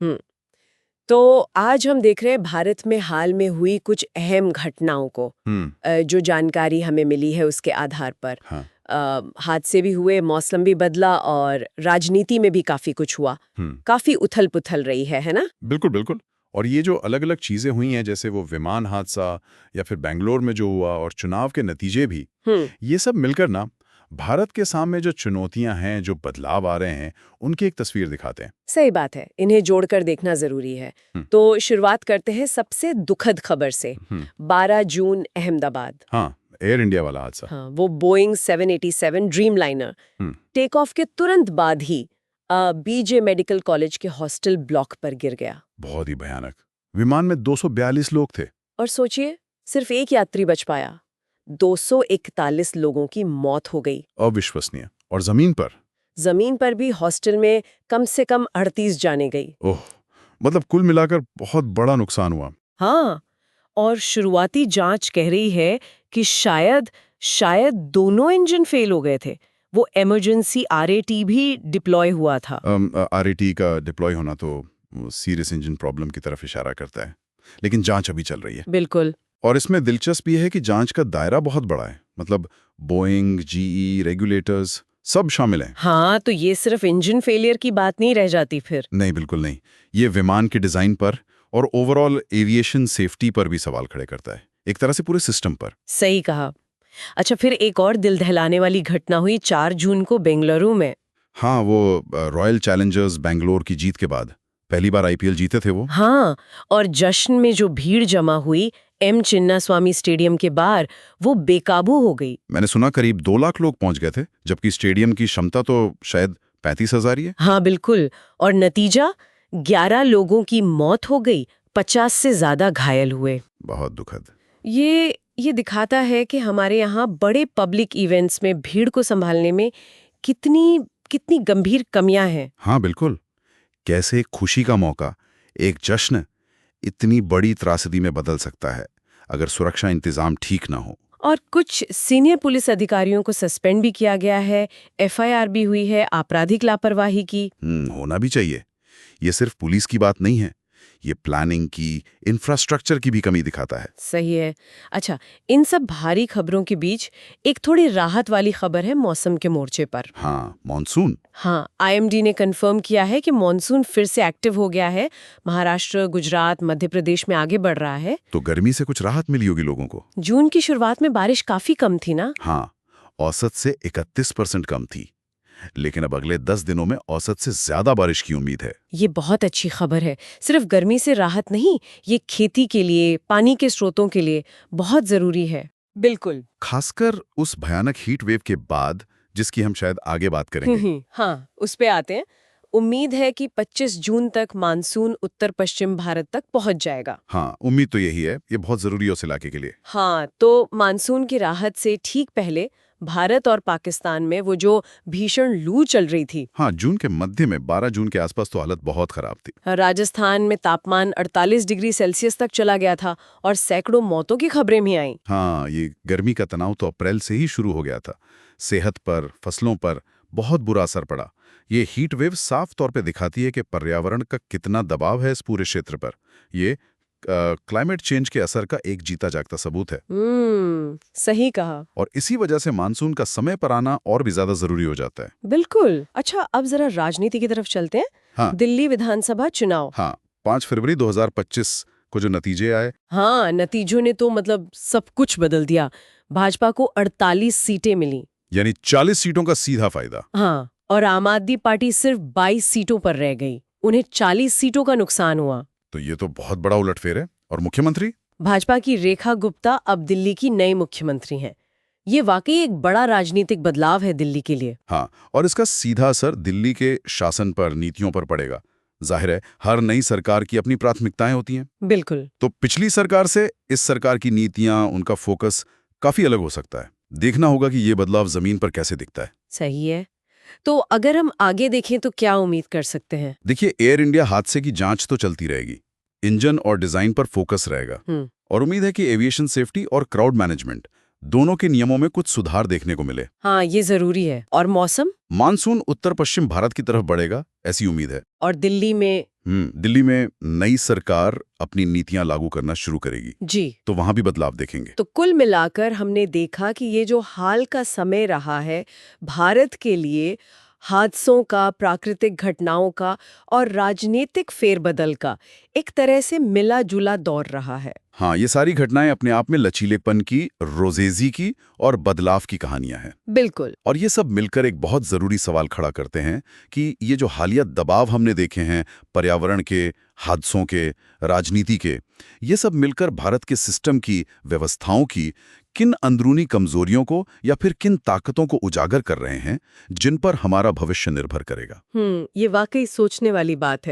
हम्म। तो आज हम देख रहे हैं भारत में हाल में हुई कुछ अहम घटनाओं को। जो जानकारी हमें मिली है उसके आधार पर हाँ। हादसे भी हुए, मौसम भी बदला और राजनीति में भी काफी कुछ हुआ। काफी उथल पुथल रही है ना? बिल्कुल बिल्कुल। और ये जो अलग अलग चीजें हुई हैं, जैसे वो विमान हादसा या फिर बेंगलोर में जो हुआ और चुनाव के नतीजे भी, ये सब मिलकर ना भारत के सामने जो चुनौतियां हैं, जो बदलाव आ रहे हैं, उनकी एक तस्वीर दिखाते हैं। सही बात है, इन्हें जोड़कर देखना जरूरी है। तो शुरुआत करते हैं सबसे दुखद खबर से। 12 जून अहमदाबाद। हाँ, एयर इंडिया वाला हादसा। हाँ, वो Boeing 787 Dreamliner take off के तुरंत बाद ही बीजे मेडिकल कॉलेज के हॉस्टल ब्लॉक पर गिर गया। बहुत ही भयानक। विमान में 242 लोग थे। और सोचिए, सिर्फ एक यात्री बच पाया। 241 लोगों की मौत हो गई। अविश्वसनीय। और जमीन पर भी हॉस्टल में कम से कम 38 जाने गई। ओह, मतलब कुल मिलाकर बहुत बड़ा नुकसान हुआ। हाँ, और शुरुआती जांच कह रही है कि शायद दोनों इंजन फेल हो गए थे। वो इमरजेंसी आरएटी भी डिप्लॉय हुआ था। आरएटी का डिप्लॉय होना तो सीरियस इंजन प्रॉब्लम की तरफ इशारा करता है, लेकिन जांच अभी चल रही है। बिल्कुल। और इसमें दिलचस्प ये है कि जांच का दायरा बहुत बड़ा है, मतलब बोइंग, जीई, रेगुलेटर्स सब शामिल हैं। हाँ, तो ये सिर्फ इंजन फेलियर की बात नहीं रह जाती फिर। नहीं, बिल्कुल नहीं। ये विमान के डिजाइन पर और ओवरऑल एविएशन सेफ्टी पर भी सवाल खड़े करता है, एक तरह से पूरे सिस्टम पर। सही कहा। अच्छा, फिर एक और दिल दहलाने वाली घटना हुई 4 जून को बेंगलुरु में। हाँ, वो रॉयल चैलेंजर्स बेंगलोर की जीत के बाद पहली बार आईपीएल जीते थे वो। हाँ, और जश्न में जो भीड़ जमा हुई एम चिन्नास्वामी स्टेडियम के बाहर, वो बेकाबू हो गई। मैंने सुना करीब 2 लाख लोग पहुंच गए थे, जबकि स्टेडियम की क्षमता तो शायद 35,000 ही है। हाँ बिल्कुल। और नतीजा, 11 लोगों की मौत हो गई, 50 से ज्यादा घायल हुए। बहुत दुखद। ये दिखाता है कि हमारे यहाँ बड़े पब्लिक इवेंट्स में भीड़ को संभालने में कितनी कितनी गंभीर कमियां हैं। हाँ बिल्कुल। कैसे एक खुशी का मौका, एक जश्न, इतनी बड़ी त्रासदी में बदल सकता है अगर सुरक्षा इंतजाम ठीक ना हो। और कुछ सीनियर पुलिस अधिकारियों को सस्पेंड भी किया गया है, एफआईआर भी हुई है आपराधिक लापरवाही की। होना भी चाहिए। ये सिर्फ पुलिस की बात नहीं है, ये प्लानिंग की, इंफ्रास्ट्रक्चर की भी कमी दिखाता है। सही है। अच्छा, इन सब भारी खबरों के बीच एक थोड़ी राहत वाली खबर है मौसम के मोर्चे पर। हाँ, मॉनसून। हाँ, आईएमडी ने कंफर्म किया है कि मॉनसून फिर से एक्टिव हो गया है। महाराष्ट्र, गुजरात, मध्य प्रदेश में आगे बढ़ रहा है। तो गर्मी से कुछ राहत मिली होगी लोगों को। जून की शुरुआत में बारिश काफी कम थी ना? हाँ, औसत से 31% कम थी, लेकिन अब अगले 10 दिनों में औसत से ज्यादा बारिश की उम्मीद है। ये बहुत अच्छी खबर है। सिर्फ गर्मी से राहत नहीं, ये खेती के लिए, पानी के स्रोतों के लिए बहुत जरूरी है। बिल्कुल। खासकर उस भयानक हीट वेव के बाद, जिसकी हम शायद आगे बात करेंगे। हाँ, उस पे आते हैं। उम्मीद है कि 25 जून तक मानसून उत्तर पश्चिम भारत तक पहुंच जाएगा। हाँ, उम्मीद तो यही है। ये बहुत जरूरी है उस इलाके के लिए। हाँ, तो मानसून की राहत से ठीक पहले भारत और पाकिस्तान में वो जो भीषण लू चल रही थी। हाँ, जून के मध्य में 12 जून के आसपास तो हालत बहुत खराब थी। राजस्थान में तापमान 48 डिग्री सेल्सियस तक चला गया था और सैकड़ों मौतों की खबरें भी आईं। हाँ, ये गर्मी का तनाव तो अप्रैल से ही शुरू हो गया था। सेहत पर, फसलों पर बहुत बुरा असर पड़ा। ये हीट वेव साफ तौर पे दिखाती है कि पर्यावरण का कितना दबाव है इस पूरे क्षेत्र पर। ये क्लाइमेट चेंज के असर का एक जीता जागता सबूत है। सही कहा। और इसी वजह से मानसून का समय पर आना और भी ज्यादा जरूरी हो जाता है। बिल्कुल। अच्छा, अब जरा राजनीति की तरफ चलते हैं। हाँ। दिल्ली विधानसभा चुनाव। हाँ, 5 फरवरी 2025 को जो नतीजे आए। हाँ, नतीजों ने तो मतलब सब कुछ बदल दिया। भाजपा को 48 सीटें मिली, यानी 40 सीटों का सीधा फायदा। हाँ, और आम आदमी पार्टी सिर्फ 22 सीटों पर रह गई। उन्हें 40 सीटों का नुकसान हुआ। तो ये तो बहुत बड़ा उलटफेर है। और मुख्यमंत्री? भाजपा की रेखा गुप्ता अब दिल्ली की नई मुख्यमंत्री हैं। ये वाकई एक बड़ा राजनीतिक बदलाव है दिल्ली के लिए। हाँ, और इसका सीधा असर दिल्ली के शासन पर, नीतियों पर पड़ेगा। जाहिर है, हर नई सरकार की अपनी प्राथमिकताएं होती हैं। बिल्कुल। तो पिछली सरकार से इस सरकार की नीतियां, उनका फोकस काफी अलग हो सकता है। देखना होगा कि ये बदलाव जमीन पर कैसे दिखता है। सही है। तो अगर हम आगे देखें तो क्या उम्मीद कर सकते हैं? देखिए, एयर इंडिया हादसे की जांच तो चलती रहेगी। इंजन और डिजाइन पर फोकस रहेगा। और उम्मीद है कि एविएशन सेफ्टी और क्राउड मैनेजमेंट दोनों के नियमों में कुछ सुधार देखने को मिले। हाँ, ये जरूरी है। और मौसम? मानसून उत्तर पश्चिम भारत की तरफ बढ़ेगा, ऐसी उम्मीद है। और दिल्ली में? दिल्ली में नई सरकार अपनी नीतियां लागू करना शुरू करेगी, जी। तो वहां भी बदलाव देखेंगे। तो कुल मिलाकर हमने देखा कि ये जो हाल का समय रहा है भारत के लिए, हादसों का, प्राकृतिक घटनाओं का और राजनीतिक फेरबदल का एक तरह से मिला जुला दौर रहा है। हाँ, ये सारी घटनाएं अपने आप में लचीलेपन की, रोजेजी की और बदलाव की कहानियां हैं। बिल्कुल। और ये सब मिलकर एक बहुत ज़रूरी सवाल खड़ा करते हैं कि ये जो हालिया दबाव हमने देखे हैं, पर्यावरण के, हादसों के, राजनीति के, ये सब मिलकर भारत के सिस्टम की, व्यवस्थाओं की किन अंदरूनी कमजोरियों को या फिर किन ताकतों को उजागर कर रहे हैं, जिन पर हमारा भविष्य निर्भर करेगा। ये वाकई सोचने वाली बात है।